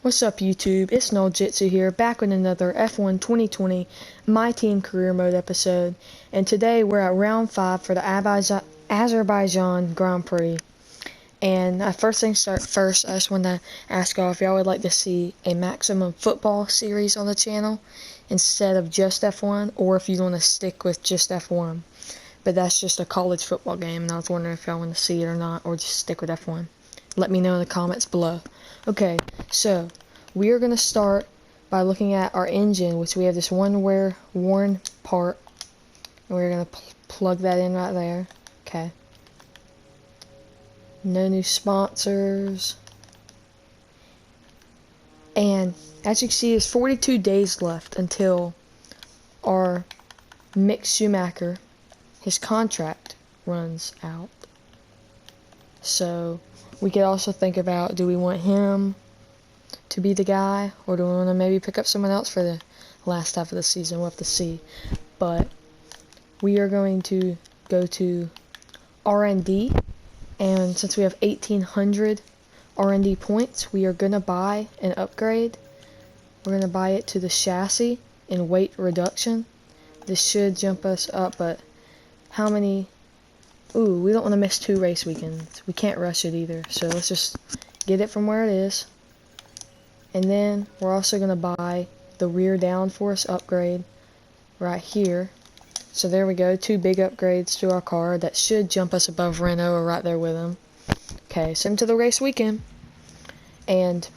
What's up YouTube, it's Jitsu here, back with another F1 2020 My Team Career Mode episode, and today we're at round 5 for the Azerbaijan Grand Prix. And first things first, I just want to ask y'all if y'all would like to see a maximum football series on the channel instead of just F1, or if you want to stick with just F1. But that's just a college football game, and I was wondering if y'all want to see it or not, or just stick with F1. Let me know in the comments below. Okay, so we are going to start by looking at our engine, which we have this one worn part, and we're going to plug that in right there. Okay. No new sponsors. And as you can see, there's 42 days left until our Mick Schumacher, his contract runs out. So we could also think about, do we want him to be the guy, or do we want to maybe pick up someone else for the last half of the season? We'll have to see. But we are going to go to R&D, and since we have 1,800 R&D points, we are going to buy an upgrade. We're going to buy it to the chassis and weight reduction. This should jump us up, but how many? Ooh, we don't want to miss 2 race weekends. We can't rush it either, so let's just get it from where it is. And then we're also going to buy the rear downforce upgrade right here. So there we go, 2 big upgrades to our car that should jump us above Renault or right there with them. Okay, send them to the race weekend. And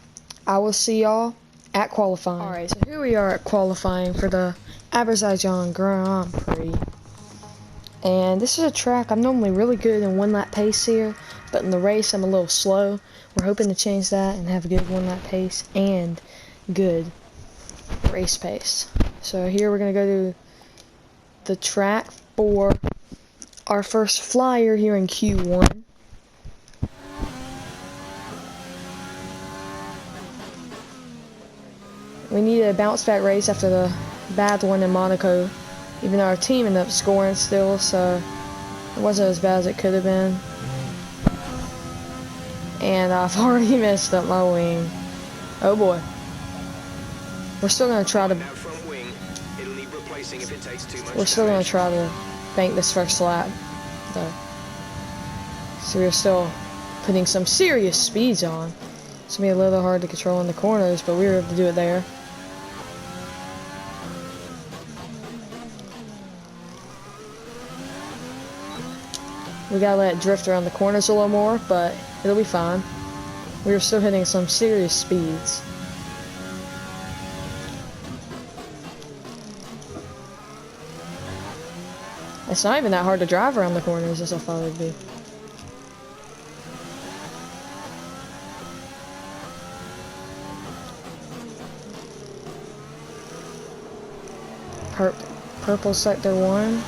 I will see y'all at qualifying. Alright, so here we are at qualifying for the Azerbaijan Grand Prix. And this is a track I'm normally really good in 1 lap pace here, but in the race I'm a little slow. We're hoping to change that and have a good 1 lap pace and good race pace. So here we're going to go to the track for our first flyer here in Q1. We need a bounce back race after the bad one in Monaco, even though our team ended up scoring still, so it wasn't as bad as it could have been. And I've already messed up my wing. Oh boy. We're still gonna try to bank this first lap, though. So we're still putting some serious speeds on. It's gonna be a little hard to control in the corners, but we were able to do it there. We gotta let it drift around the corners a little more, but it'll be fine. We were still hitting some serious speeds. It's not even that hard to drive around the corners as I thought it would be. Purple sector 1.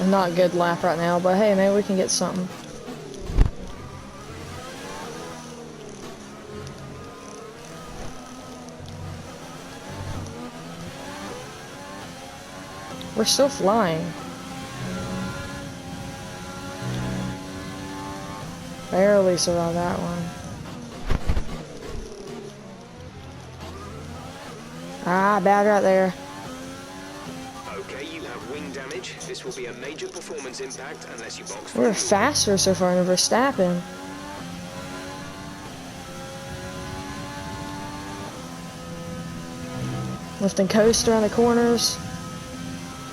Not a good lap right now, but hey, maybe we can get something. We're still flying. Barely survived that one. Ah, bad right there. This will be a major performance impact unless you box. We're faster so far than Verstappen. Lift and coast around the corners.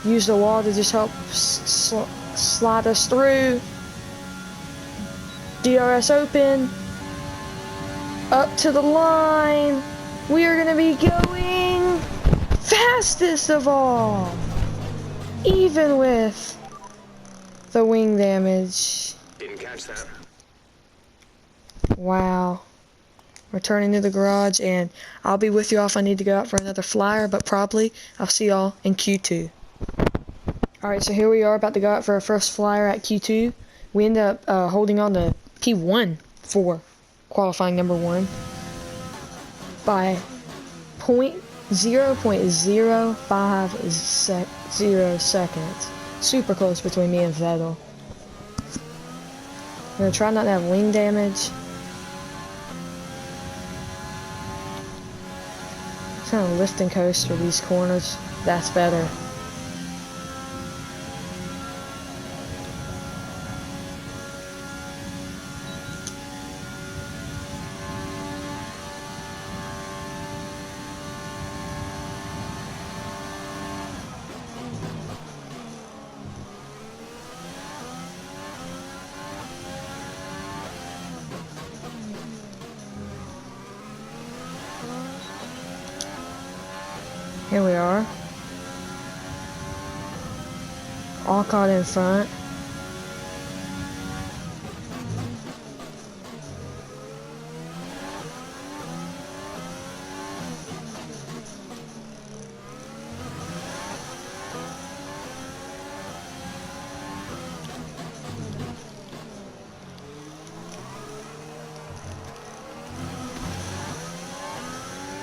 Use the wall to just help slide us through. DRS open. Up to the line. We are going to be going fastest of all. Even with the wing damage. Didn't catch that. Wow. Returning to the garage, and I'll be with y'all if I need to go out for another flyer, but probably I'll see y'all in Q2. Alright, so here we are about to go out for our first flyer at Q2. We end up holding on to P1 for qualifying number 1 by 0.050 seconds. super close between me and Vettel. I'm gonna try not to have wing damage. Kind of lift and coast for these corners. That's better. Here we are. All caught in front.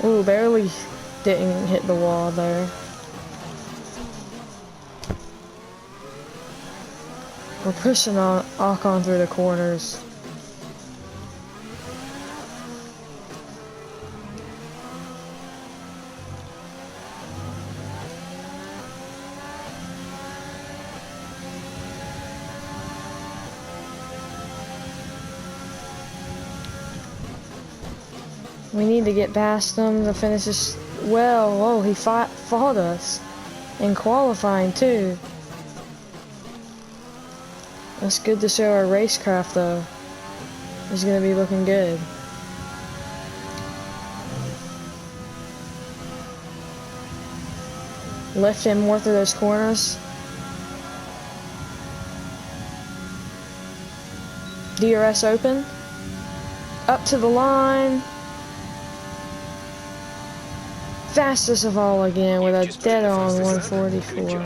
Ooh, barely didn't hit the wall there. We're pushing Ocon through the corners. We need to get past them to finish this well. Whoa, he fought us in qualifying too. That's good to show our racecraft though. He's gonna be looking good. Lift him more through those corners. DRS open. Up to the line. Fastest of all again with a dead on 144.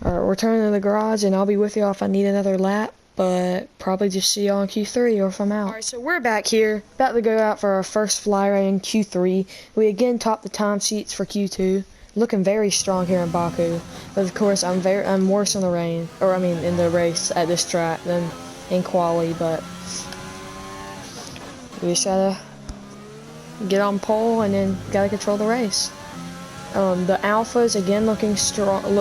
Alright, we're turning to the garage and I'll be with y'all if I need another lap, but probably just see y'all in Q3 or if I'm out. Alright, so we're back here, about to go out for our first fly ride in Q3. We again topped the time sheets for Q2. Looking very strong here in Baku, but of course I'm worse in the in the race at this track than in quali, but we just gotta get on pole and then gotta control the race. The Alphas again look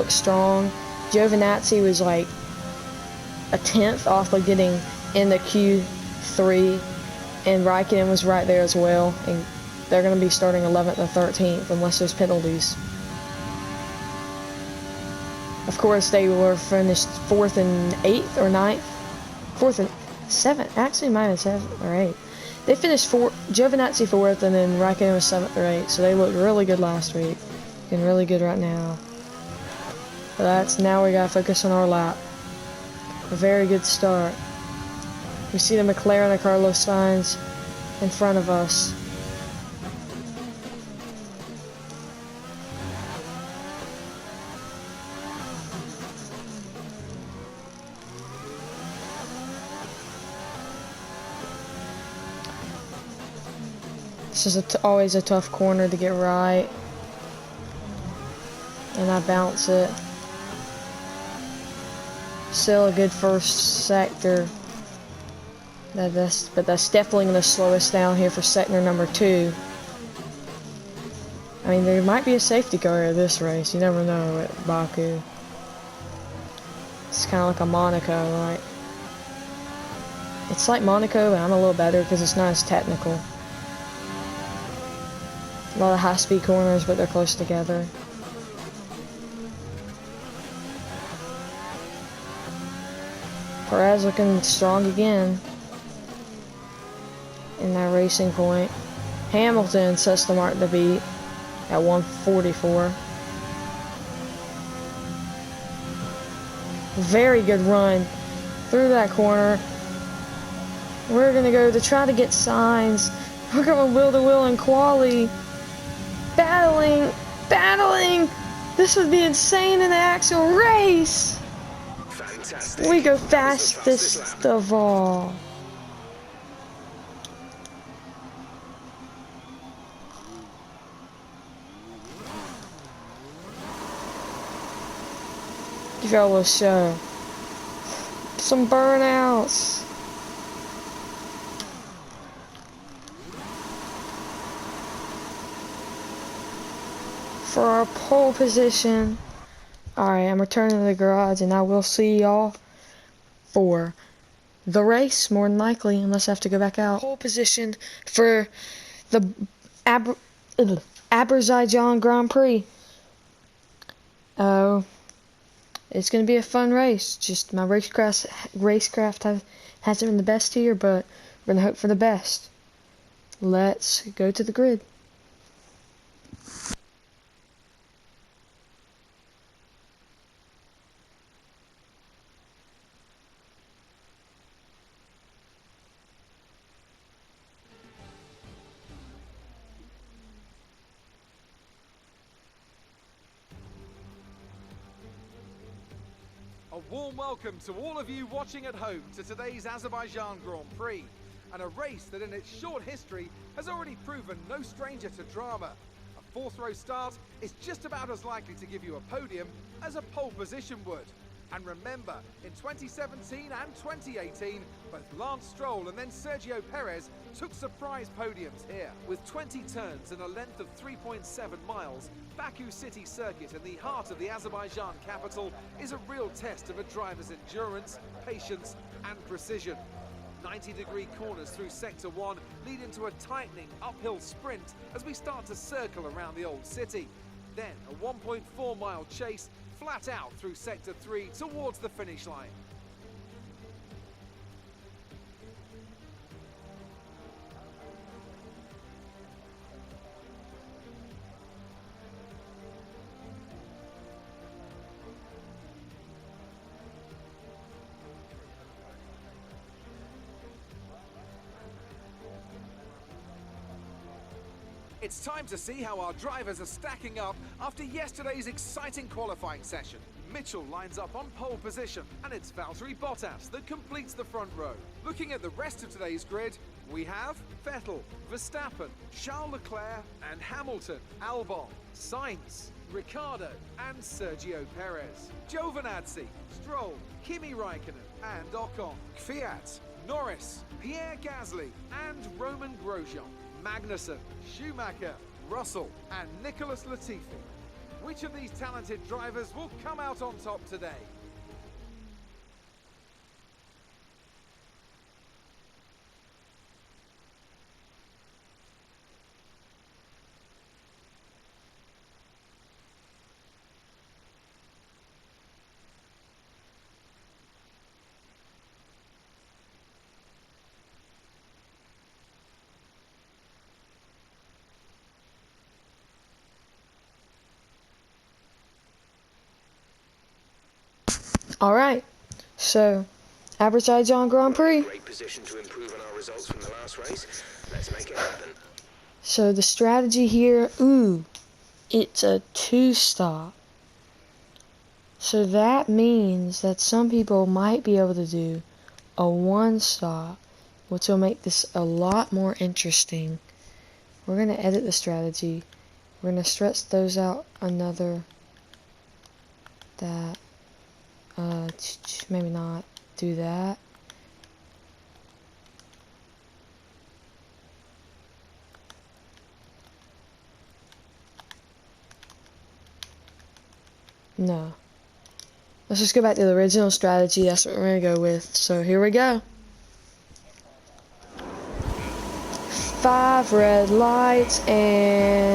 strong. Giovinazzi was like a 10th off of getting in the Q3, and Raikkonen was right there as well. And they're gonna be starting 11th or 13th unless there's penalties. Of course, they were finished 4th and 8th or 9th, 4th and 7th. Actually, might have 7th or 8th. They finished Giovinazzi 4th, and then Raikkonen was 7th or 8th, so they looked really good last week. Looking really good right now. But now we gotta focus on our lap. A very good start. We see the McLaren and Carlos Sainz in front of us. This is always a tough corner to get right. And I bounce it. Still a good first sector. But that's definitely going to slow us down here for sector number 2. I mean, there might be a safety car at this race. You never know at Baku. It's kind of like a Monaco, right? It's like Monaco, but I'm a little better because it's not as technical. A lot of high-speed corners, but they're close together. Perez looking strong again in that racing point. Hamilton sets the mark to beat at 144. Very good run through that corner. We're gonna go to try to get signs. We're going wheel to wheel in quali. Battling. This would be insane in the actual race. Fantastic. We go fastest of all. Give y'all a little show. Some burnouts. For our pole position. Alright, I'm returning to the garage and I will see y'all for the race, more than likely, unless I have to go back out. Pole position for the Azerbaijan Grand Prix. Oh, it's going to be a fun race. Just my racecraft hasn't been the best here, but we're going to hope for the best. Let's go to the grid. A warm welcome to all of you watching at home to today's Azerbaijan Grand Prix, and a race that in its short history has already proven no stranger to drama. A fourth row start is just about as likely to give you a podium as a pole position would. And remember, in 2017 and 2018, both Lance Stroll and then Sergio Perez took surprise podiums here. With 20 turns and a length of 3.7 miles, Baku City Circuit in the heart of the Azerbaijan capital is a real test of a driver's endurance, patience and precision. 90-degree corners through Sector 1 lead into a tightening uphill sprint as we start to circle around the old city. Then a 1.4-mile chase flat out through Sector 3 towards the finish line. It's time to see how our drivers are stacking up after yesterday's exciting qualifying session. Mitchell lines up on pole position, and it's Valtteri Bottas that completes the front row. Looking at the rest of today's grid, we have Vettel, Verstappen, Charles Leclerc and Hamilton, Albon, Sainz, Ricciardo and Sergio Perez, Giovinazzi, Stroll, Kimi Raikkonen and Ocon, Kvyat, Norris, Pierre Gasly and Roman Grosjean, Magnussen, Schumacher, Russell and Nicholas Latifi. Which of these talented drivers will come out on top today? Alright, so Azerbaijan Grand Prix. Great position to improve on our results from the last race. Let's make it happen. So the strategy here, it's a 2-stop. So that means that some people might be able to do a 1-stop, which will make this a lot more interesting. We're going to edit the strategy. We're going to stretch those out another, that, maybe not do that. No. Let's just go back to the original strategy. That's what we're going to go with. So here we go. 5 red lights and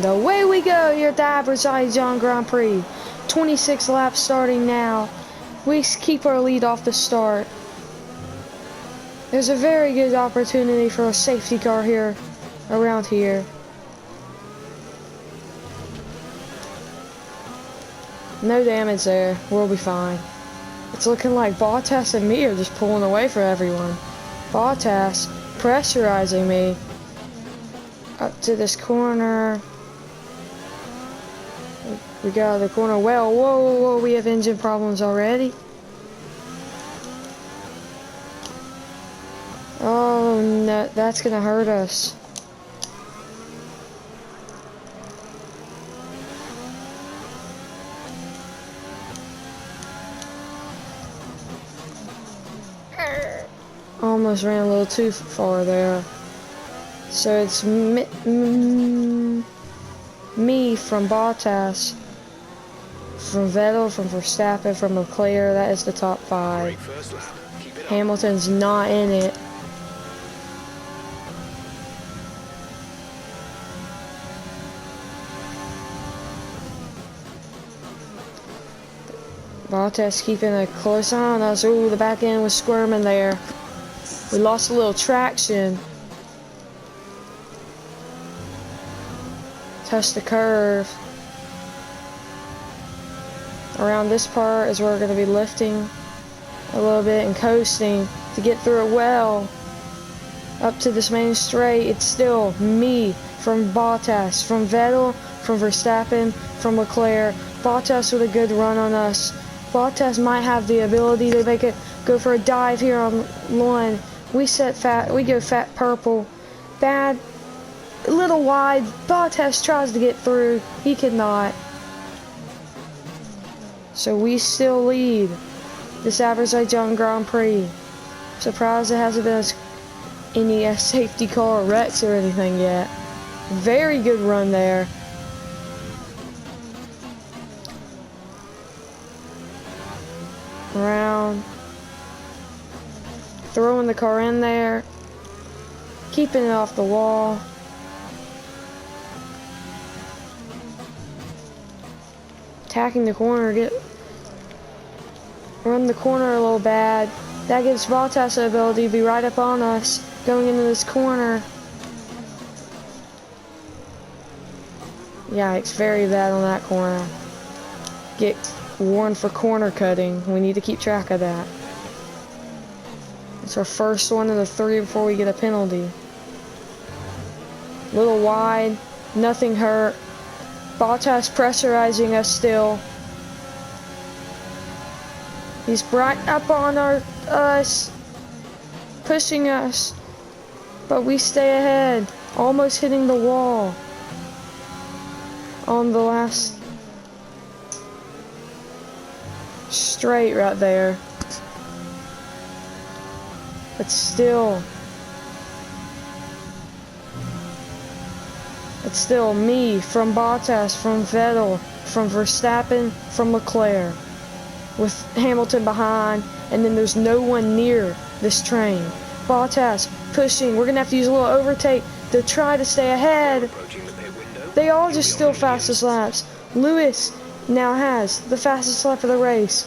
away we go here at the Azerbaijan Grand Prix. 26 laps starting now. We keep our lead off the start. There's a very good opportunity for a safety car here, around here. No damage there. We'll be fine. It's looking like Bottas and me are just pulling away for everyone. Bottas pressurizing me up to this corner. We got out of the corner. Well, whoa, we have engine problems already. Oh, no, that's gonna hurt us. almost ran a little too far there. So it's me from Bottas, from Vettel, from Verstappen, from Leclerc. That is the top 5. Great first lap. Keep it up. Hamilton's not in it. Bottas keeping a close eye on us. Ooh, the back end was squirming there. We lost a little traction. Touched the curve. Around this part is where we're going to be lifting a little bit and coasting to get through it well. Up to this main straight, it's still me from Bottas, from Vettel, from Verstappen, from Leclerc. Bottas with a good run on us. Bottas might have the ability to make it go for a dive here on one. We go fat purple. Bad, a little wide. Bottas tries to get through. He cannot. So we still lead this Azerbaijan Grand Prix. Surprised it hasn't been any safety car wrecks or anything yet. Very good run there. Around. Throwing the car in there. Keeping it off the wall. Attacking the corner, run the corner a little bad. That gives Bottas the ability to be right up on us going into this corner. Yikes, very bad on that corner. Get warned for corner cutting. We need to keep track of that. It's our first one of the 3 before we get a penalty. Little wide, nothing hurt. Bottas pressurizing us still. He's right up on us, pushing us, but we stay ahead, almost hitting the wall on the last straight right there. But still, it's still me from Bottas, from Vettel, from Verstappen, from Leclerc, with Hamilton behind, and then there's no one near this train. Bottas pushing. We're gonna have to use a little overtake to try to stay ahead. Approaching the pit window. They all just still fastest laps. Lewis now has the fastest lap of the race.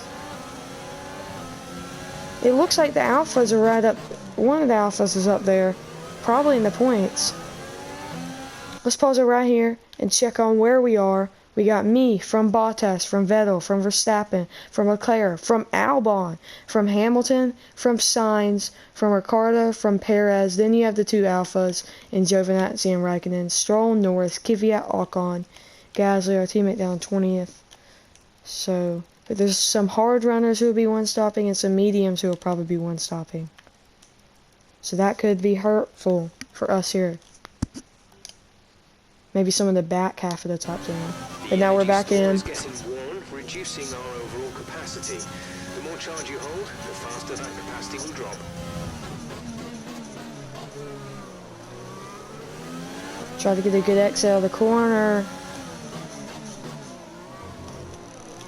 It looks like the Alphas are right up. One of the Alphas is up there, probably in the points. Let's pause it right here and check on where we are. We got me from Bottas, from Vettel, from Verstappen, from Leclerc, from Albon, from Hamilton, from Sainz, from Ricciardo, from Perez. Then you have the 2 Alphas in Giovinazzi and Raikkonen, Stroll, Norris, Kvyat, Ocon, Gasly, our teammate, down 20th. So, but there's some hard runners who will be one-stopping and some mediums who will probably be one-stopping. So that could be hurtful for us here. Maybe some of the back half of the top 10. But now we're back in. Is getting worn, reducing our overall capacity. The more charge you hold, the faster that capacity will drop. Try to get a good exit out of the corner.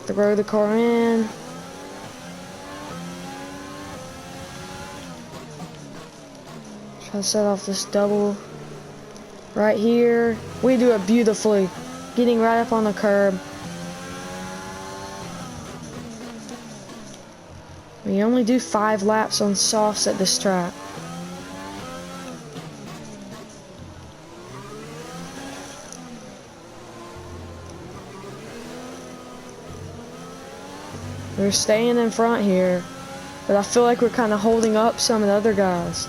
Throw the car in. Try to set off this double right here. We do it beautifully. Getting right up on the curb. We only do 5 laps on softs at this track. We're staying in front here, but I feel like we're kind of holding up some of the other guys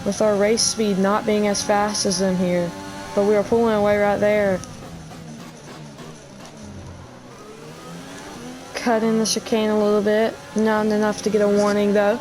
with our race speed not being as fast as them here, but we were pulling away right there. Cut in the chicane a little bit, not enough to get a warning though.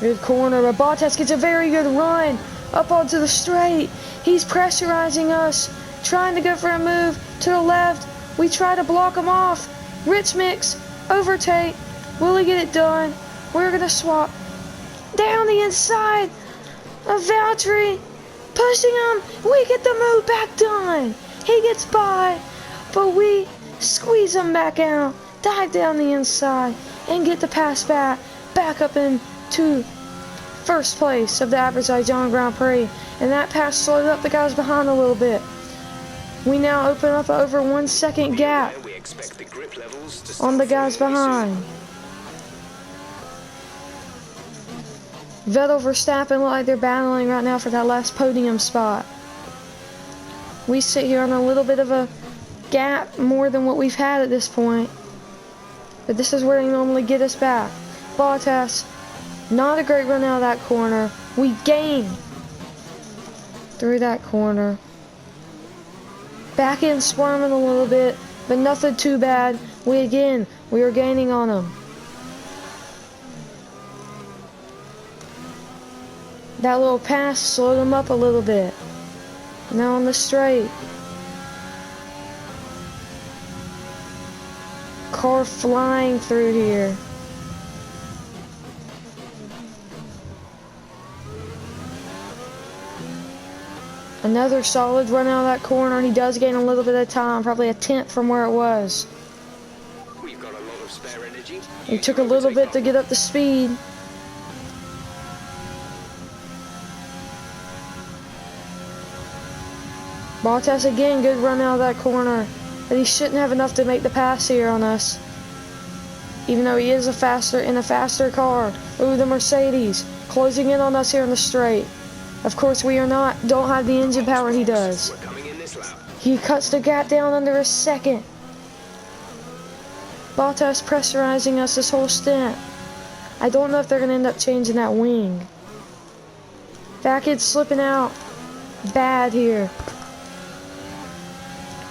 Good corner, but Bottas gets a very good run. up onto the straight. He's pressurizing us, trying to go for a move to the left. We try to block him off. Rich Mix, overtake. Will he get it done? We're going to swap. Down the inside of Valtteri. Pushing him. We get the move back done. He gets by, but we squeeze him back out. Dive down the inside and get the pass back up into first place of the Azerbaijan Grand Prix. And that pass slowed up the guys behind a little bit. We now open up an over 1 second gap on the guys behind. Vettel, Verstappen look like they're battling right now for that last podium spot. We sit here on a little bit of a gap more than what we've had at this point. But this is where they normally get us back. Bottas, not a great run out of that corner. We gain through that corner. Back in squirming a little bit, but nothing too bad. We are gaining on them. That little pass slowed them up a little bit. Now on the straight. Car flying through here. Another solid run out of that corner. He does gain a little bit of time, probably a tenth from where it was. We've got a lot of spare energy. He took a little bit to get up to speed. Bottas again, good run out of that corner. But he shouldn't have enough to make the pass here on us. Even though he is in a faster car. Ooh, the Mercedes closing in on us here in the straight. Of course, we don't have the engine power he does. He cuts the gap down under a second. Bottas pressurizing us this whole stint. I don't know if they're going to end up changing that wing. Backhead slipping out. Bad here.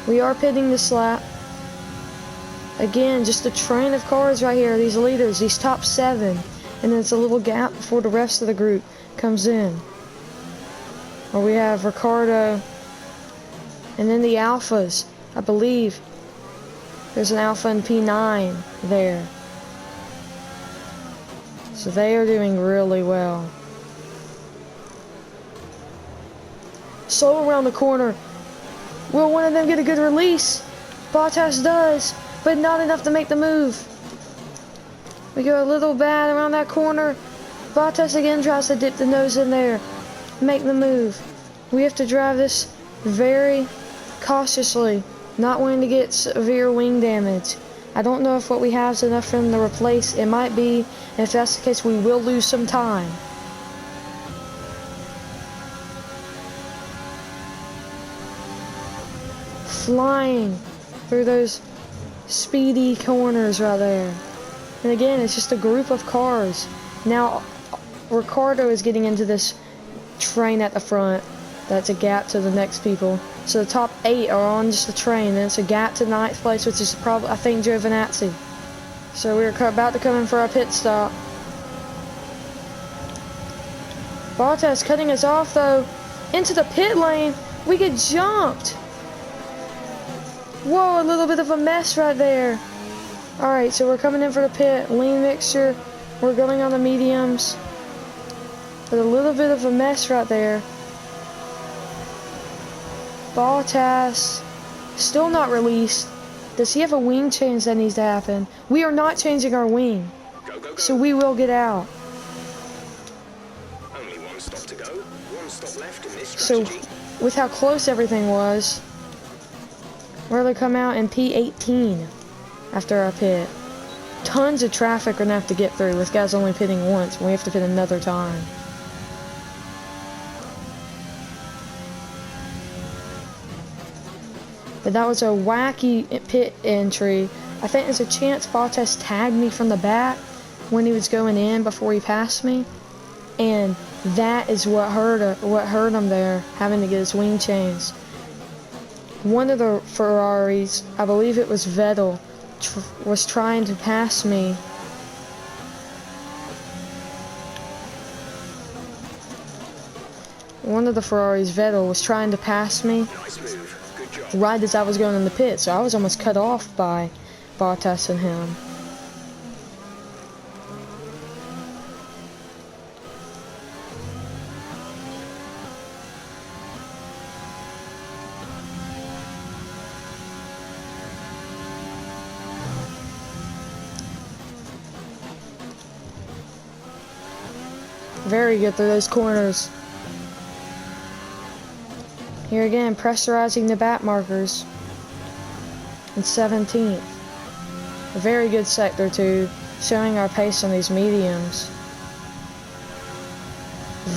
We are pitting this lap. Again, just a train of cars right here. These leaders, these top 7. And then it's a little gap before the rest of the group comes in. Where we have Ricardo. And then the Alphas. I believe there's an Alpha in P9 there. So they are doing really well. Slow around the corner. Will one of them get a good release? Bottas does, but not enough to make the move. We go a little bad around that corner. Bottas again tries to dip the nose in there, make the move. We have to drive this very cautiously, not wanting to get severe wing damage. I don't know if what we have is enough for them to replace. It might be, and if that's the case, we will lose some time. Flying through those speedy corners right there. And again, it's just a group of cars. Now, Ricardo is getting into this train at the front. That's a gap to the next people. So the top 8 are on just the train. Then it's a gap to 9th place, which is probably, I think, Giovinazzi. So we're about to come in for our pit stop. Bottas cutting us off, though. Into the pit lane. We get jumped. Whoa, a little bit of a mess right there. Alright, so we're coming in for the pit. Lean mixture. We're going on the mediums. But a little bit of a mess right there. Bottas. Still not released. Does he have a wing change that needs to happen? We are not changing our wing. Go. So we will get out. Only one stop to go. One stop left in this So, strategy. with how close everything was, we're going to come out in P18 after our pit. Tons of traffic we're going to have to get through with guys only pitting once, and we have to pit another time. But that was a wacky pit entry. I think there's a chance Bottas tagged me from the back when he was going in before he passed me. And that is what hurt him there, having to get his wing changed. One of the Ferraris, I believe it was Vettel, was trying to pass me. one of the Ferraris, Vettel, was trying to pass me Nice move. Good job. right as I was going in the pit, so I was almost cut off by Bottas and him. Very good through those corners. Here again, pressurizing the back markers. In 17th. A very good sector too, showing our pace on these mediums.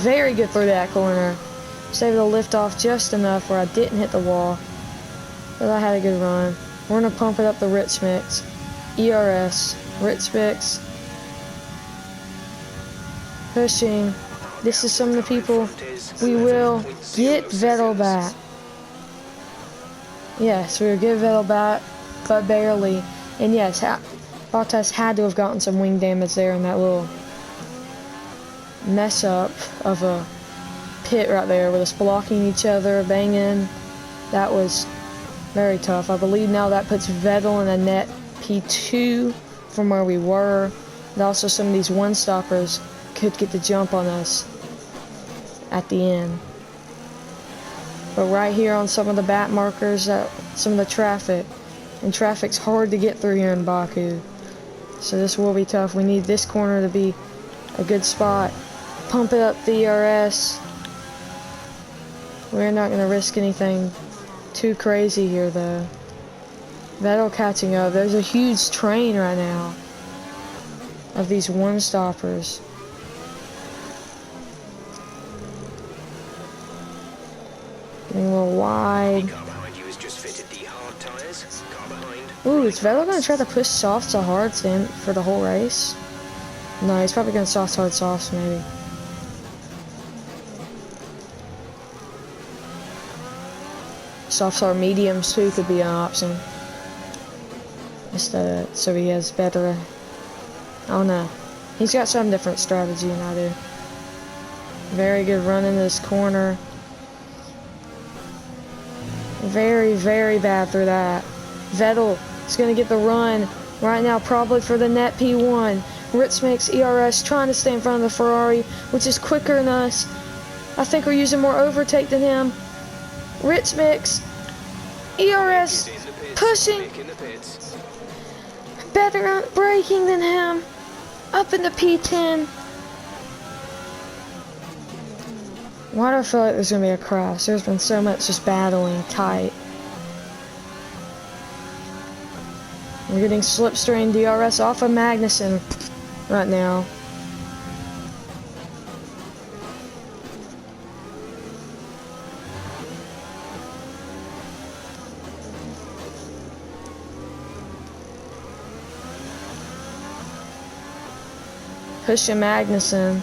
Very good through that corner. Was able to lift off just enough where I didn't hit the wall. But I had a good run. We're going to pump it up the Ritz mix. ERS. Ritz mix. Pushing. This is some of the people. We will get Vettel back. Yes, we will get Vettel back, but barely. And yes, Bottas had to have gotten some wing damage there in that little mess up of a pit right there with us blocking each other, banging. That was very tough. I believe now that puts Vettel in a net P2 from where we were. And also some of these one-stoppers could get the jump on us at the end. But right here on some of the back markers, some of the traffic, and traffic's hard to get through here in Baku. So this will be tough. We need this corner to be a good spot. Pump it up the ERS. We're not going to risk anything too crazy here though. Vettel catching up. There's a huge train right now of these one-stoppers. Getting a little wide. Car behind you has just fitted the hard tyres. Car behind. Ooh, is Vettel going to try to push softs to hards in for the whole race? No, he's probably going to soft, hard, softs maybe. Softs, hard, mediums too could be an option. Instead, so he has better. I don't know. He's got some different strategy than I do. Very good run in this corner. Very, very bad through that. Vettel is going to get the run right now, probably for the net P1. Ritz makes ERS trying to stay in front of the Ferrari, which is quicker than us. I think we're using more overtake than him. Ritz mix. ERS pushing. Better braking than him. Up in the P10. Why do I feel like there's going to be a crash? There's been so much just battling tight. We're getting slipstream DRS off of Magnussen right now. Pushing Magnussen.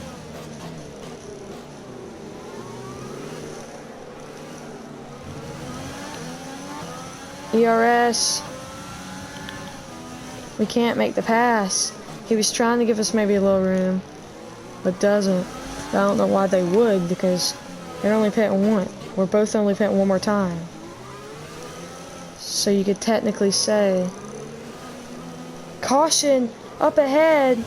ERS. We can't make the pass. He was trying to give us maybe a little room, but doesn't. I don't know why they would, because they're only pitting one. We're both only pitting one more time. So you could technically say, caution up ahead.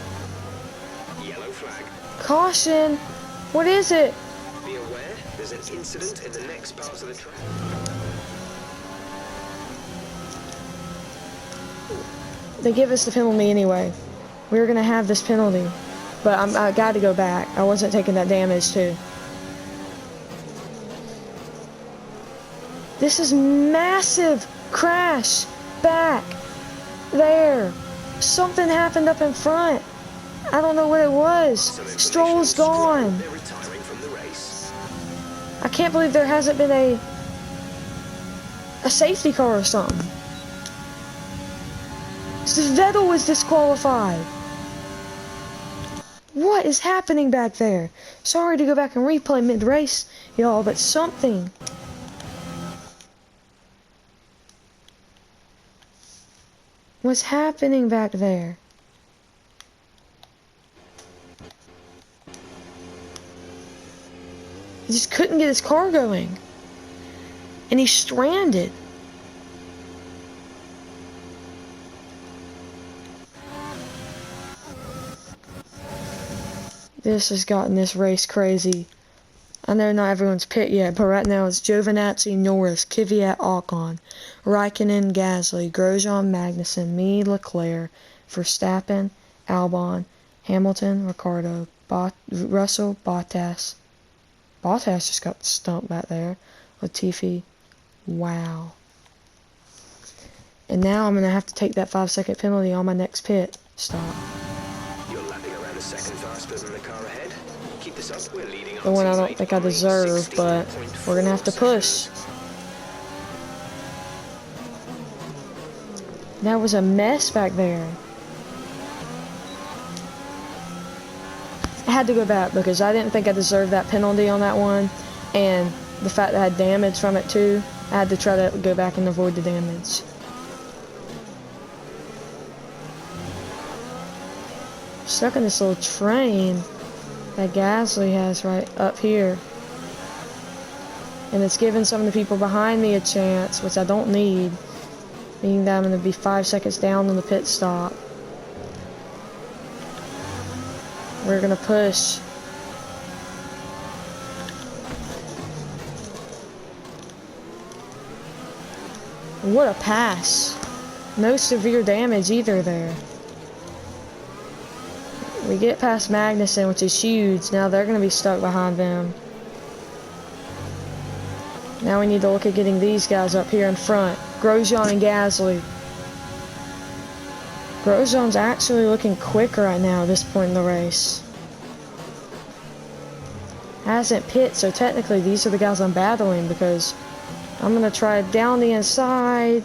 Yellow flag. Caution. What is it? Be aware, there's an incident in the next part of the track. They give us the penalty anyway. We were gonna have this penalty, but I got to go back. I wasn't taking that damage too. This is massive crash back there. Something happened up in front. I don't know what it was. Stroll's gone. They're retiring from the race. I can't believe there hasn't been a safety car or something. So Vettel was disqualified. What is happening back there? Sorry to go back and replay mid-race, y'all, but something. What's happening back there? He just couldn't get his car going. And he's stranded. This has gotten this race crazy. I know not everyone's pit yet, but right now it's Giovinazzi, Norris, Kvyat, Ocon, Raikkonen, Gasly, Grosjean, Magnussen, me, Leclerc, Verstappen, Albon, Hamilton, Ricciardo, Russell, Bottas. Bottas just got stumped back there. Latifi. Wow. And now I'm going to have to take that 5-second penalty on my next pit stop. You're lapping around a second faster than the car ahead. Keep this up. We're leading The one I don't think I deserve, but we're going to have to push. That was a mess back there. I had to go back because I didn't think I deserved that penalty on that one, and the fact that I had damage from it too, I had to try to go back and avoid the damage. Stuck in this little train that Gasly has right up here, and it's giving some of the people behind me a chance, which I don't need, meaning that I'm going to be 5 seconds down on the pit stop. We're going to push. What a pass. No severe damage either there. We get past Magnussen, which is huge. Now they're going to be stuck behind them. Now we need to look at getting these guys up here in front. Grosjean and Gasly. Grosjean's actually looking quick right now at this point in the race. Hasn't pit, so technically these are the guys I'm battling because I'm going to try down the inside.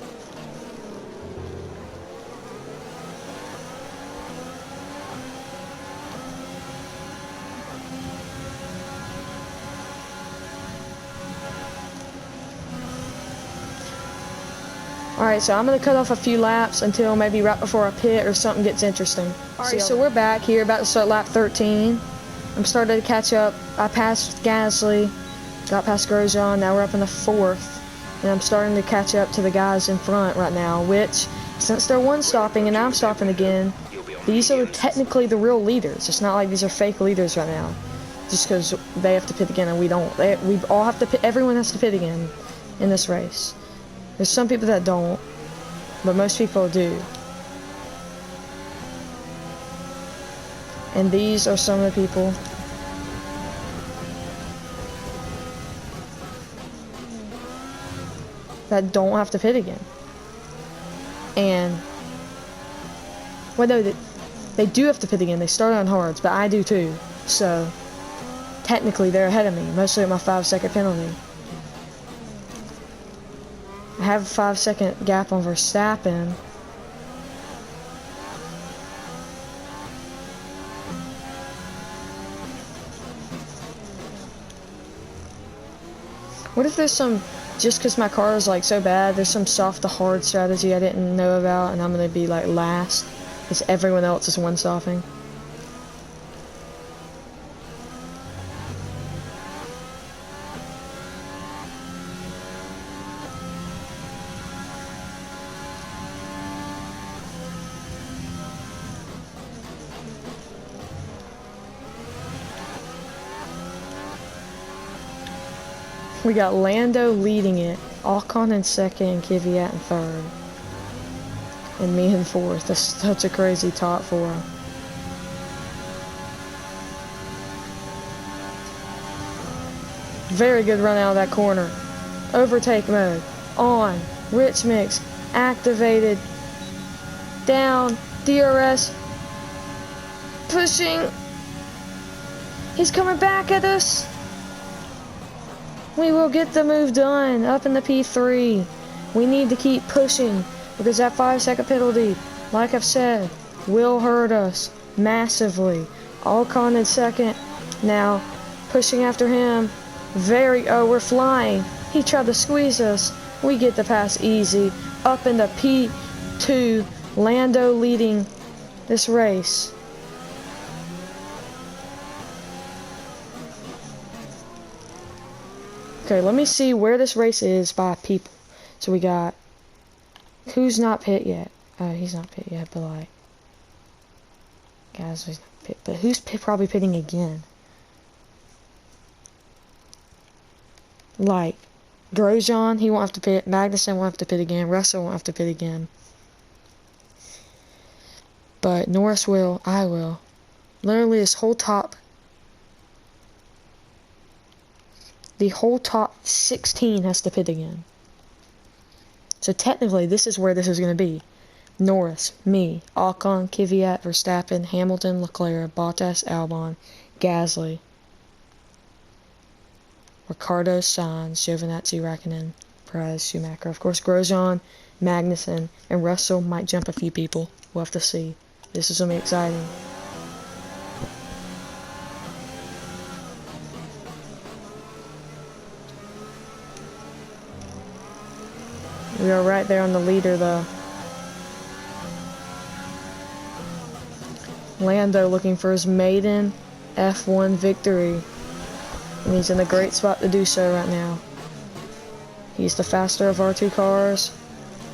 Alright, so I'm going to cut off a few laps until maybe right before a pit or something gets interesting. Alright, so we're back here, about to start lap 13. I'm starting to catch up. I passed Gasly, got past Grosjean, now we're up in the 4th. And I'm starting to catch up to the guys in front right now, which, since they're one-stopping and I'm stopping again, these are technically the real leaders. It's not like these are fake leaders right now, just because they have to pit again and we don't. We all have to pit, everyone has to pit again in this race. There's some people that don't, but most people do. And these are some of the people that don't have to pit again. And, well, no, they do have to pit again. They start on hards, but I do too. So, technically, they're ahead of me, mostly at my 5-second penalty. I have a 5-second gap on Verstappen. What if there's some, just because my car is like so bad, there's some soft to hard strategy I didn't know about and I'm going to be like last because everyone else is one-stopping? We got Lando leading it, Ocon in second, and Kvyat in third. And me in fourth. That's such a crazy top four. Very good run out of that corner. Overtake mode. On. Rich mix. Activated. Down. DRS. Pushing. He's coming back at us. We will get the move done up in the P3. We need to keep pushing because that 5-second penalty, like I've said, will hurt us massively. Ocon in second. Now pushing after him. Oh, we're flying. He tried to squeeze us. We get the pass easy. Up in the P2. Lando leading this race. Okay, let me see where this race is by people. So we got, who's not pit yet? He's not pit yet, but like, guys, he's not pit. But who's probably pitting again? Like, Grosjean, he won't have to pit. Magnussen won't have to pit again. Russell won't have to pit again. But Norris will. I will. Literally, this whole top. The whole top 16 has to pit again. So technically, this is where this is going to be. Norris, me, Ocon, Kvyat, Verstappen, Hamilton, Leclerc, Bottas, Albon, Gasly, Ricardo, Sainz, Giovinazzi, Raikkonen, Perez, Schumacher. Of course, Grosjean, Magnussen, and Russell might jump a few people. We'll have to see. This is going to be exciting. We are right there on the leader, though. Lando looking for his maiden F1 victory. And he's in a great spot to do so right now. He's the faster of our two cars.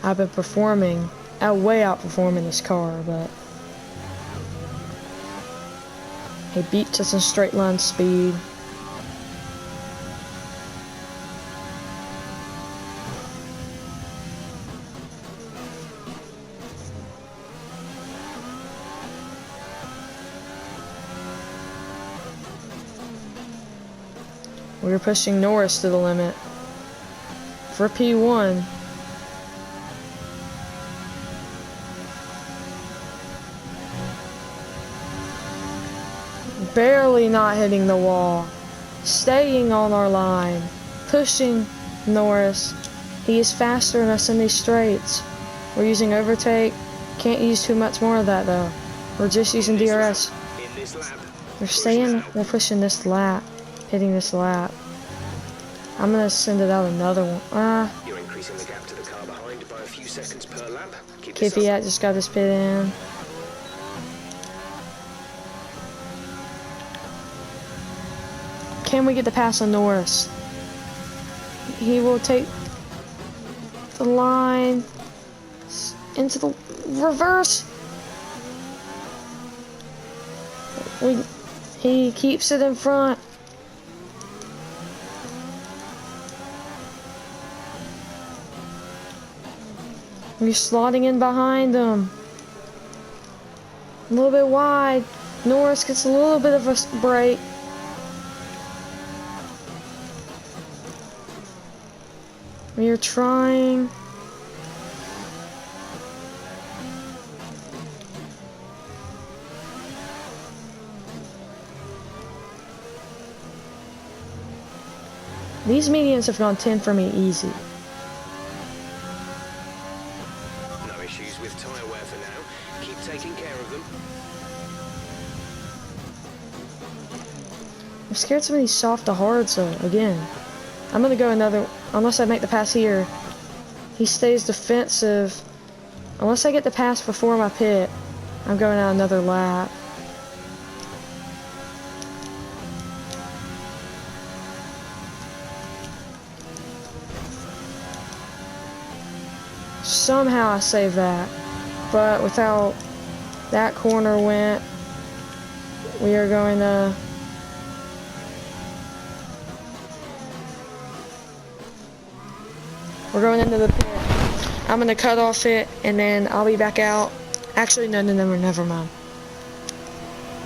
I've been performing, way outperforming this car, but he beats us in straight line speed. We're pushing Norris to the limit for P1. Barely not hitting the wall. Staying on our line. Pushing Norris. He is faster than us in these straights. We're using overtake. Can't use too much more of that though. We're just using DRS. We're pushing this lap. Hitting this lap. I'm gonna send it out another one. You're increasing the gap to the car behind by a few seconds per lap. Kvyat just got his pit in. Can we get the pass on Norris? He will take the line into the reverse. He keeps it in front. We're slotting in behind him. A little bit wide. Norris gets a little bit of a break. We are trying. These mediums have gone 10 for me easy. No issues with tyre wear for now. Keep taking care of them. I'm scared some of these soft to hards though, again. I'm gonna go another, unless I make the pass here. He stays defensive. Unless I get the pass before my pit, I'm going out another lap. Somehow I saved that, but without that corner went, we are going to we're going into the pit. I'm going to cut off it and then I'll be back out. Actually, no, never mind.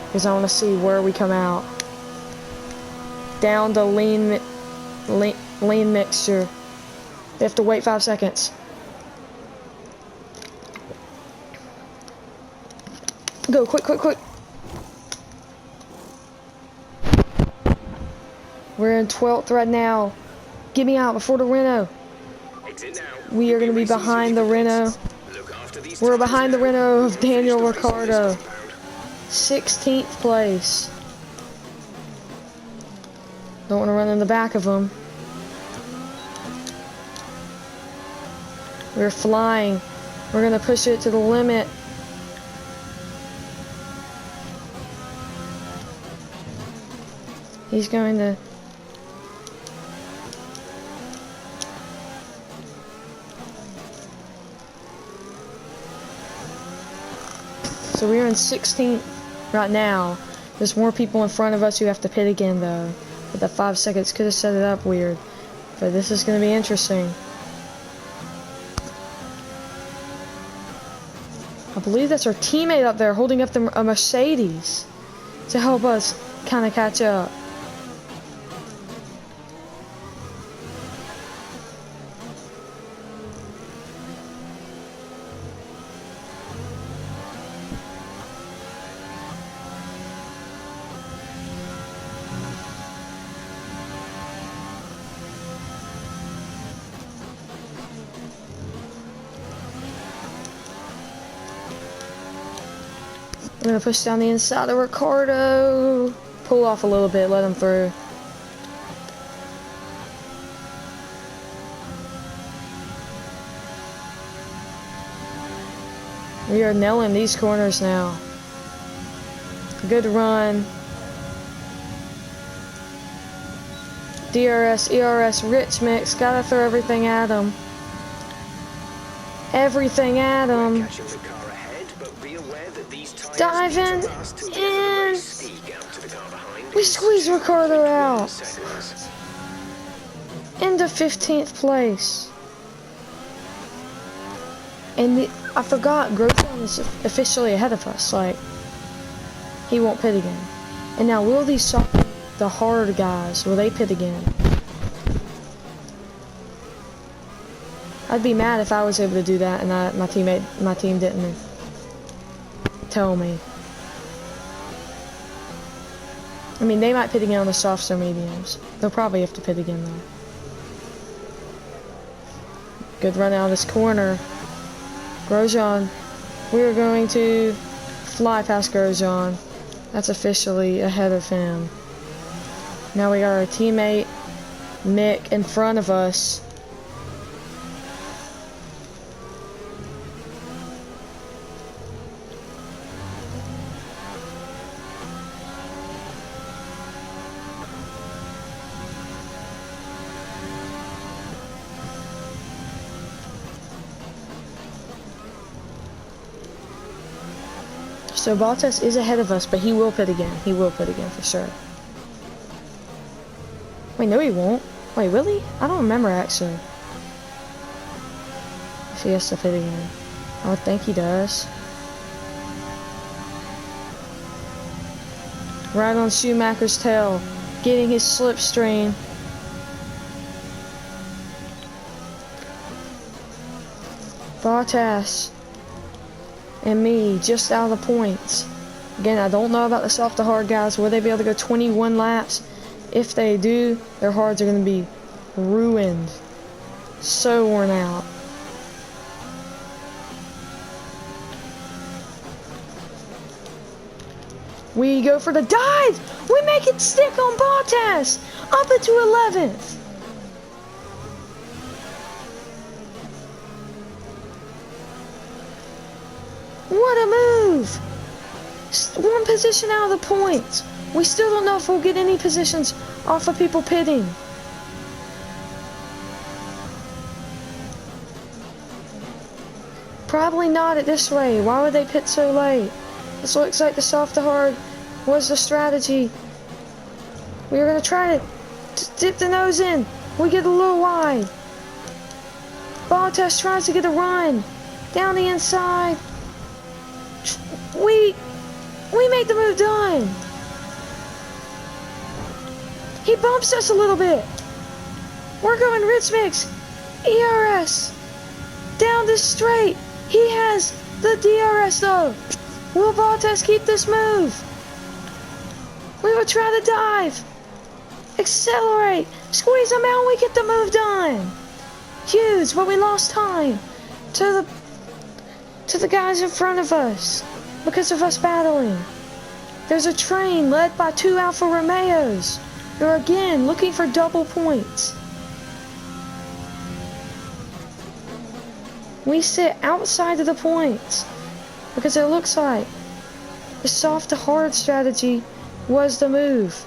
Because I want to see where we come out. Down to lean mixture. They have to wait 5 seconds. Go, quick. We're in 12th right now. Get me out before the Renault. We are going to be behind the Renault. We're behind the Renault of Daniel Ricciardo. 16th place. Don't want to run in the back of him. We're flying. We're going to push it to the limit. He's going to So we're in 16th right now. There's more people in front of us who have to pit again though. But that 5 seconds could have set it up weird. But this is going to be interesting. I believe that's our teammate up there holding up a Mercedes to help us kind of catch up. I'm gonna push down the inside of Ricardo. Pull off a little bit, let him through. We are nailing these corners now. Good run. DRS, ERS, rich mix. Gotta throw everything at him. Everything at him. Diving in. We squeeze Ricardo out. Into 15th place. And I forgot, Grosjean is officially ahead of us. Like, he won't pit again. And now, will these the hard guys, will they pit again? I'd be mad if I was able to do that and my team didn't tell me. I mean, they might pit again on the softs or mediums. They'll probably have to pit again though. Good run out of this corner. Grosjean. We are going to fly past Grosjean. That's officially ahead of him. Now we got our teammate Mick in front of us. So Bottas is ahead of us, but he will pit again. He will pit again for sure. Wait, no he won't. Wait, will he? I don't remember actually. If he has to pit again. I would think he does. Right on Schumacher's tail. Getting his slipstream. Bottas and me just out of the points. Again, I don't know about the soft to hard guys. Will they be able to go 21 laps? If they do, their hards are going to be ruined. So worn out. We go for the dive! We make it stick on Bottas! Up into 11th! What a move! One position out of the points. We still don't know if we'll get any positions off of people pitting. Probably not at this rate. Why would they pit so late? This looks like the soft to hard was the strategy. We were going to try to dip the nose in. We get a little wide. Bottas tries to get a run. Down the inside. We made the move done. He bumps us a little bit. We're going rich mix. ERS. Down this straight. He has the DRS though. Will Bottas keep this move? We will try to dive. Accelerate. Squeeze him out and we get the move done. Huge, but we lost time to the guys in front of us because of us battling. There's a train led by 2 Alfa Romeos. They're again looking for double points. We sit outside of the points because it looks like the soft to hard strategy was the move.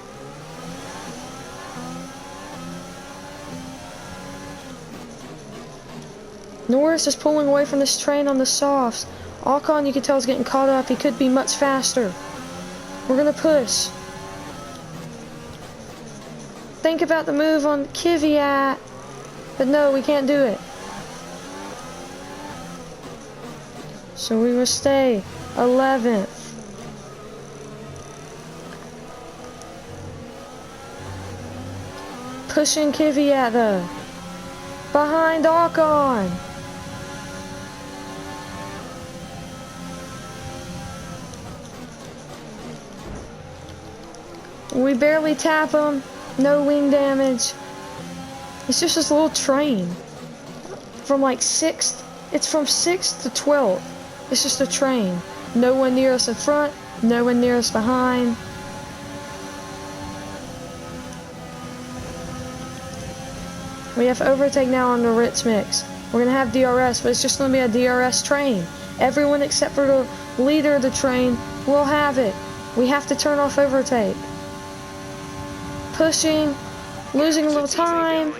Norris is pulling away from this train on the softs. Alcon, you can tell, is getting caught up. He could be much faster. We're gonna push. Think about the move on Kvyat. But no, we can't do it. So we will stay 11th. Pushing Kvyat though. Behind Alcon. We barely tap him. No wing damage. It's just this little train. From like 6th. It's from 6th to 12th. It's just a train. No one near us in front. No one near us behind. We have overtake now on the Ritz mix. We're going to have DRS, but it's just going to be a DRS train. Everyone except for the leader of the train will have it. We have to turn off overtake. Pushing, losing a little time.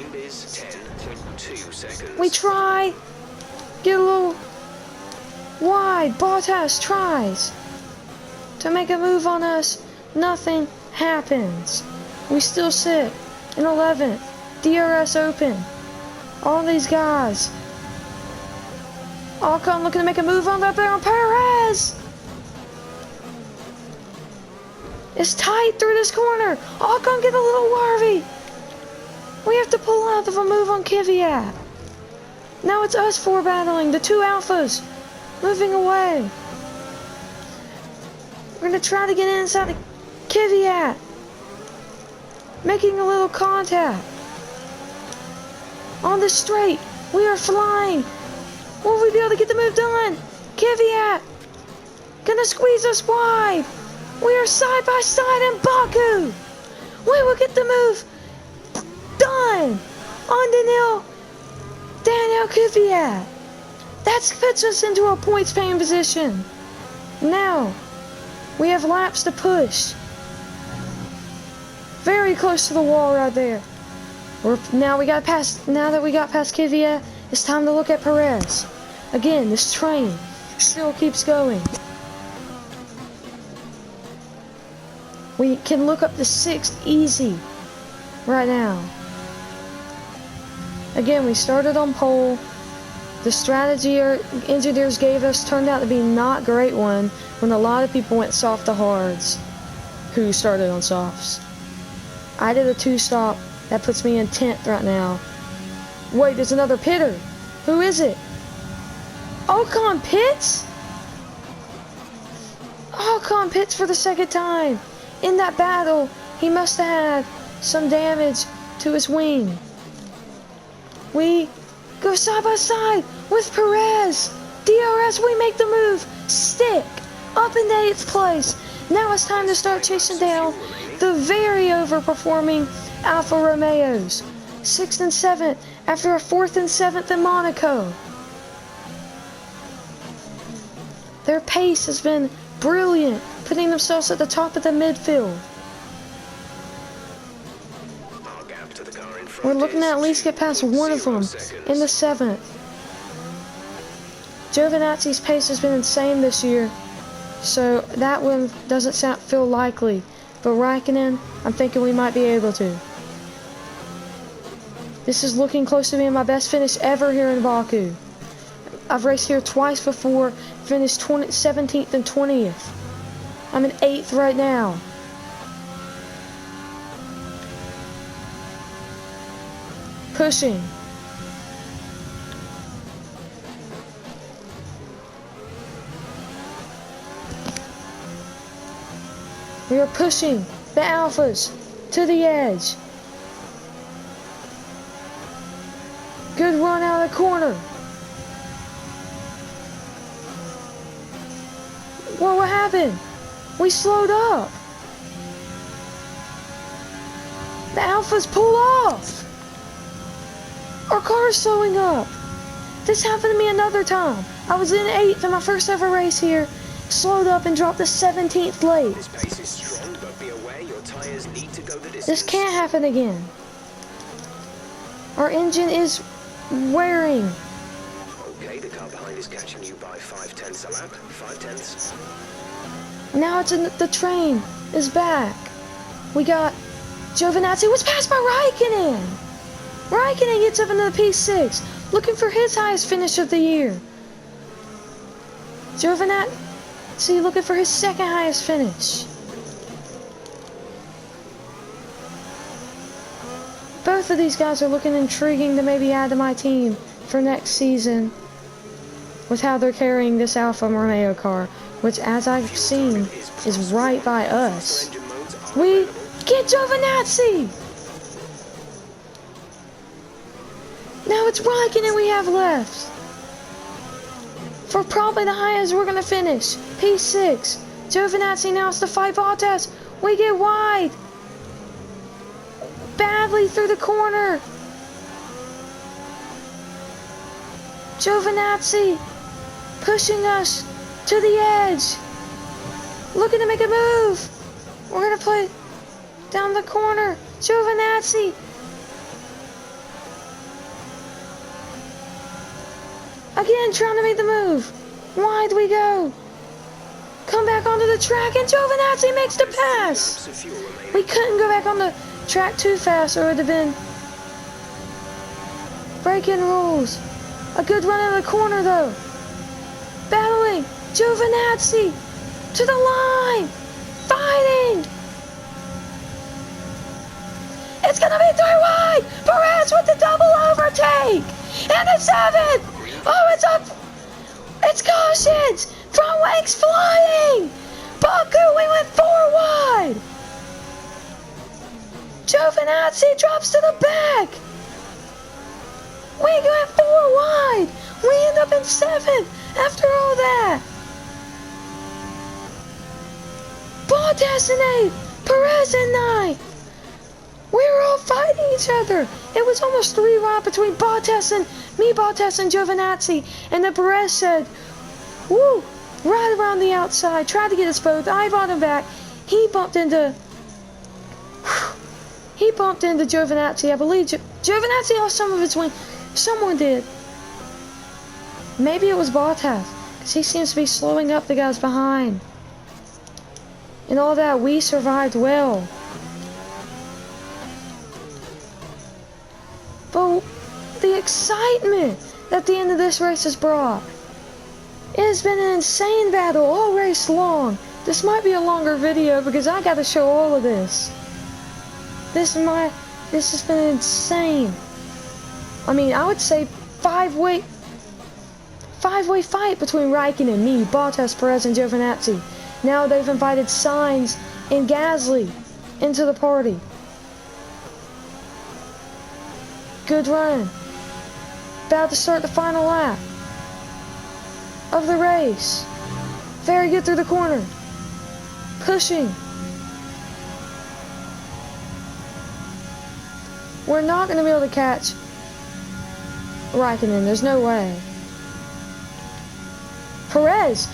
We try. Get a little wide. Bottas tries to make a move on us. Nothing happens. We still sit in 11th. DRS open. All these guys. Alcon looking to make a move on that there on Perez. It's tight through this corner. Alcon get a little worvy. We have to pull out of a move on Kvyat. Now it's us four battling. The two alphas moving away. We're going to try to get inside the Kvyat. Making a little contact. On the straight. We are flying. Will we be able to get the move done? Kvyat. Gonna squeeze us wide. We are side by side in Baku. We will get the move done on Daniel Kvyat. That puts us into a points paying position. Now, we have laps to push. Very close to the wall right there. Now that we got past Kvyat, it's time to look at Perez. Again, this train still keeps going. We can look up to 6th easy right now. Again, we started on pole. The strategy our engineers gave us turned out to be not a great one when a lot of people went soft to hards who started on softs. I did a 2-stop. That puts me in 10th right now. Wait, there's another pitter. Who is it? Ocon pits? Ocon pits for the second time. In that battle, he must have had some damage to his wing. We go side by side with Perez. DRS, we make the move. Stick up into 8th place. Now it's time to start chasing down the very overperforming Alfa Romeos. 6th and 7th after a 4th and 7th in Monaco. Their pace has been brilliant, putting themselves at the top of the midfield. We're looking to at least get past one of them in the 7th. Giovinazzi's pace has been insane this year, so that one doesn't feel likely. But Raikkonen, I'm thinking we might be able to. This is looking close to being my best finish ever here in Baku. I've raced here twice before, finished 17th and 20th. I'm in 8th right now. Pushing. We are pushing the Alphas to the edge. Good run out of the corner. What happened? We slowed up. The Alphas pull off. Our car is slowing up. This happened to me another time. I was in 8th in my first ever race here, slowed up and dropped to 17th late. This pace is strong, but be aware your tires need to go the distance. This can't happen again. Our engine is wearing. Okay, Okay, the car behind is catching you by 5/10 a lap. 5/10. Now it's in the train is back. We got Giovinazzi was passed by Raikkonen. Raikkonen gets up into the P6, looking for his highest finish of the year. Giovinazzi looking for his second highest finish. Both of these guys are looking intriguing to maybe add to my team for next season with how they're carrying this Alfa Romeo car, which, as I've seen, is right by us. We get Giovinazzi! Now it's Raikkonen we have left. For probably the highest we're going to finish. P6. Giovinazzi now has to fight Bottas. We get wide. Badly through the corner. Giovinazzi pushing us to the edge. Looking to make a move. We're going to play down the corner. Giovinazzi. Again, trying to make the move. Wide we go. Come back onto the track, and Giovinazzi makes the pass. We couldn't go back on the track too fast, or it would have been breaking rules. A good run in the corner, though. Battling. Giovinazzi to the line. Fighting. It's going to be 3 wide. Perez with the double overtake. And the 7. Oh, it's up. It's cautions. Front wings flying. Baku, we went 4 wide. Giovinazzi drops to the back. We went 4 wide. We end up in 7th after all that. Bottas in 8th. Perez in 9th. We were all fighting each other. It was almost 3 wide between Bottas and Giovinazzi. And then Perez said, woo, right around the outside. Tried to get us both. I brought him back. He bumped into Giovinazzi. I believe Giovinazzi lost some of his wing. Someone did. Maybe it was Bottas, because he seems to be slowing up the guys behind. And all that, we survived well. But the excitement that the end of this race has brought. It has been an insane battle all race long. This might be a longer video because I got to show all of this. This has been insane. I mean, I would say five-way fight between Raikkonen, me, Bottas, Perez, and Giovinazzi. Now they've invited Sainz and Gasly into the party. Good run. About to start the final lap of the race. Very good through the corner. Pushing. We're not going to be able to catch Raikkonen. There's no way. Perez.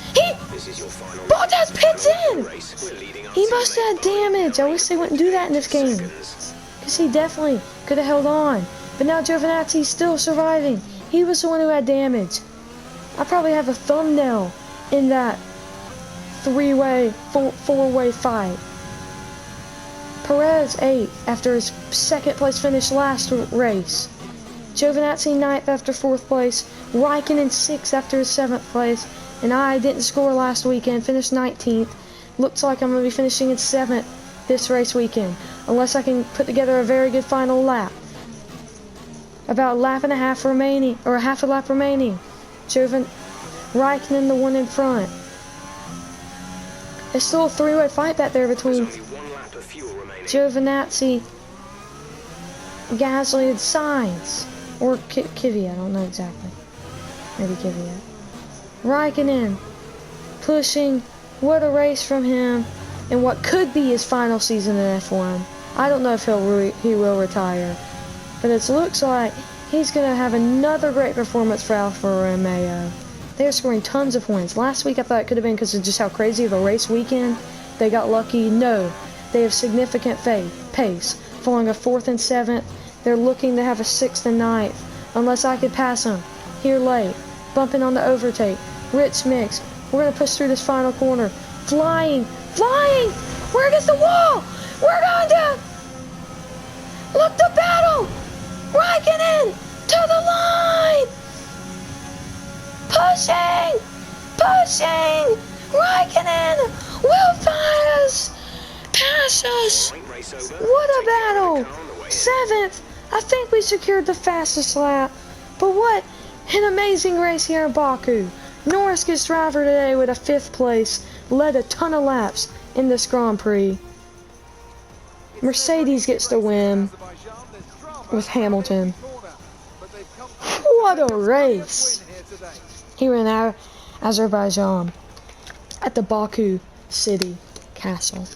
Bottas pits in. He must have had damage. I wish they wouldn't do that in this game. Because he definitely could have held on. But now Giovinazzi's still surviving. He was the one who had damage. I probably have a thumbnail in that 3-way, 4-way fight. Perez 8th after his 2nd place finish last race. Giovinazzi 9th after 4th place. Raikkonen 6th after his 7th place. And I didn't score last weekend, finished 19th. Looks like I'm going to be finishing in 7th this race weekend. Unless I can put together a very good final lap. About a lap and a half remaining, or a half a lap remaining. Raikkonen the one in front. There's still a 3-way fight back there between Giovinazzi, Gasly, and Sainz. Or Kvyat, I don't know exactly. Maybe Kvyat. Raikkonen pushing. What a race from him. And what could be his final season in F1. I don't know if he will retire. But it looks like he's going to have another great performance for Alfa Romeo. They're scoring tons of points. Last week I thought it could have been because of just how crazy of a race weekend. They got lucky. No. They have significant pace. Falling a 4th and 7th. They're looking to have a 6th and 9th. Unless I could pass them here late. bumping on the overtake. Rich mix. We're going to push through this final corner. Flying. Flying. We're against the wall. We're going to. Look, the battle. Raikkonen to the line. Pushing. Pushing. Raikkonen will pass. Pass us. What a battle. 7th. I think we secured the fastest lap. But what an amazing race here in Baku. Norris gets driver today with a 5th place. Led a ton of laps in this Grand Prix. Mercedes gets the win with Hamilton. What a race here in Azerbaijan at the Baku City Castle.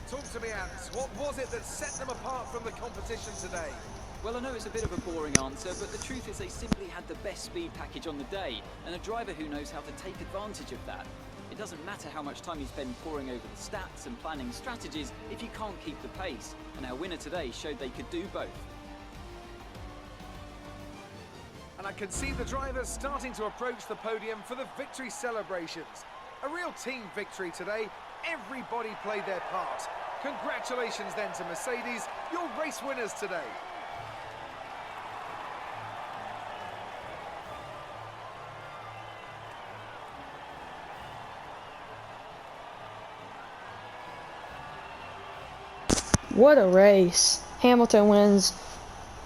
Talk to me, Ants. What was it that set them apart from the competition today? Well, I know it's a bit of a boring answer, but the truth is they simply had the best speed package on the day, and a driver who knows how to take advantage of that. It doesn't matter how much time you spend poring over the stats and planning strategies if you can't keep the pace, and our winner today showed they could do both. And I can see the drivers starting to approach the podium for the victory celebrations. A real team victory today. Everybody played their part. Congratulations then to Mercedes, your race winners today. What a race. Hamilton wins.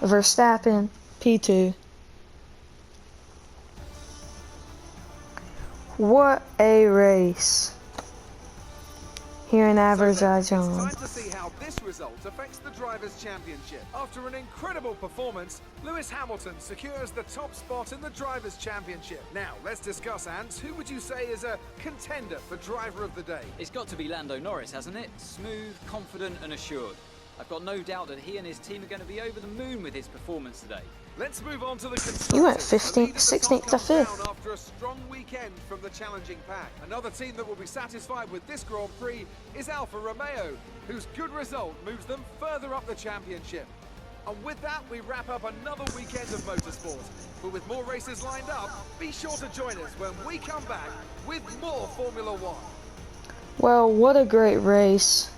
Verstappen, P2. What a race here in Azerbaijan. It's time to see how this result affects the Drivers' Championship. After an incredible performance, Lewis Hamilton secures the top spot in the Drivers' Championship. Now, let's discuss, Ants. Who would you say is a contender for Driver of the Day? It's got to be Lando Norris, hasn't it? Smooth, confident and assured. I've got no doubt that he and his team are going to be over the moon with his performance today. Let's move on to the constructors. You went 15th, 16th to 5th. After a strong weekend from the challenging pack. Another team that will be satisfied with this Grand Prix is Alfa Romeo, whose good result moves them further up the championship. And with that, we wrap up another weekend of motorsport. But with more races lined up, be sure to join us when we come back with more Formula One. Well, what a great race.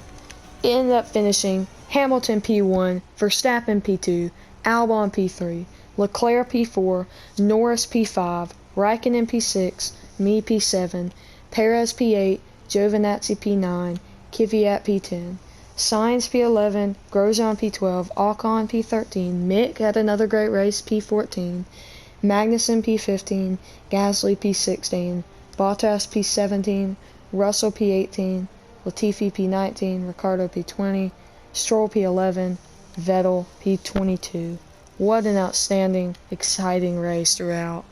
It ended up finishing Hamilton P1, Verstappen P2, Albon P3, Leclerc P4, Norris P5, Raikkonen P6, me P7, Perez P8, Giovinazzi P9, Kvyat P10, Sainz P11, Grosjean P12, Ocon P13, Mick had another great race P14, Magnussen P15, Gasly P16, Bottas P17, Russell P18, Latifi P19, Ricciardo P20, Stroll P11, Vettel P22. What an outstanding, exciting race throughout.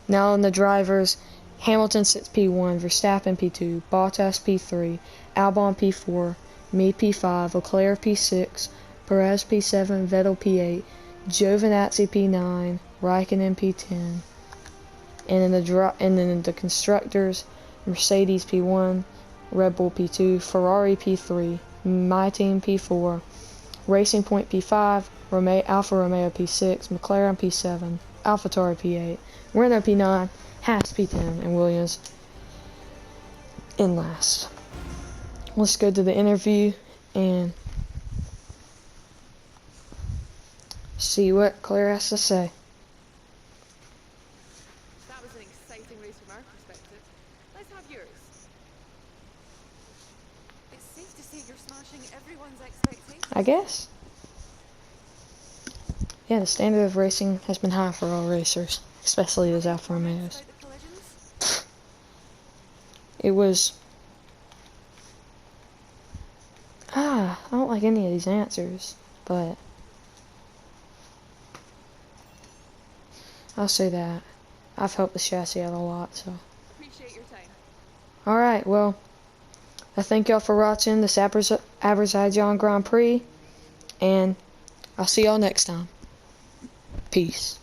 Now in the drivers, Hamilton sits P1, Verstappen P2, Bottas P3, Albon P4, me P5, Leclerc P6, Perez P7, Vettel P8, Giovinazzi P9, Raikkonen P10. And in the constructors, Mercedes P1, Red Bull P2, Ferrari P3, my team P4, Racing Point P5, Alfa Romeo P6, McLaren P7, AlphaTauri P8, Renault P9, Haas P10, and Williams in last. Let's go to the interview and see what Claire has to say. That was an exciting race from our perspective. Let's have yours. It's safe to say you're smashing everyone's expectations. I guess. Yeah, the standard of racing has been high for all racers, especially those Alfa Romeos. About the collisions? It was... I don't like any of these answers, but... I'll say that. I've helped the chassis out a lot, so... Appreciate your time. Alright, well... I thank y'all for watching this Azerbaijan Grand Prix, and I'll see y'all next time. Peace.